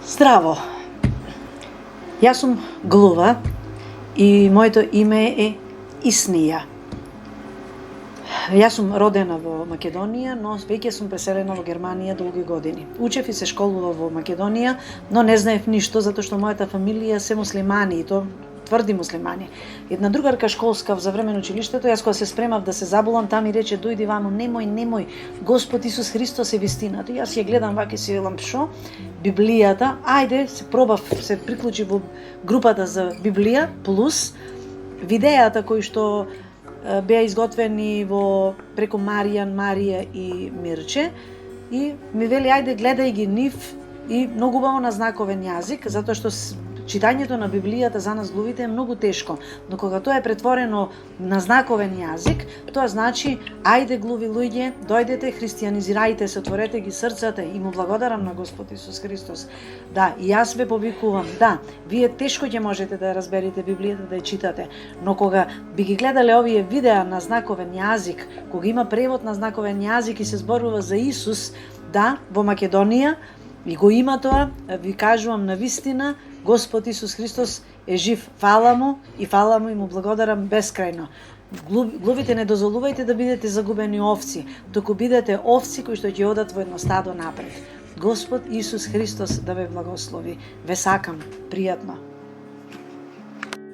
Здраво! Јас сум Глува и моето име е Иснија. Јас сум родена во Македонија, но веќе сум преселена во Германија долги години. Учев и се школував во Македонија, но не знаев ништо затоа што мојата фамилија се муслимани и то тврди муслимани. Една другарка школска за време на училиштето, јас кога се спремав да се заболам, таа ми рече: "Дојди вамо, немој, Господ Исус Христос е вистината." Јас ја гледам вака и си велам: "Шо? Библијата, ајде, се пробав, се приклучи во групата за Библија плюс видеата кои што беа изготвени преку Марија и Мирче, и ми вели: "Ајде, гледај ги нив", и многу убаво на знаковен јазик, затоа што читањето на Библијата за нас глувите е многу тешко, но кога тоа е претворено на знаковен јазик, тоа значи: ајде, глуви луѓе, дојдете, христијанизирајте се, отворете ги срцата, и му благодарам на Господ Исус Христос. Да, и јас ве повикувам, да, вие тешко ќе можете да ја разберете Библијата, да ја читате, но кога би ги гледале овие видеа на знаковен јазик, кога има превод на знаковен јазик и се зборува за Исус, да, во Македонија, и го има тоа, ви кажувам на вистина, Господ Исус Христос е жив. Фала му и му благодарам бескрајно. Глувите, не дозволувајте да бидете загубени овци, туку бидете овци кои што ќе одат во едно стадо напред. Господ Исус Христос да ве благослови. Ве сакам. Пријатно.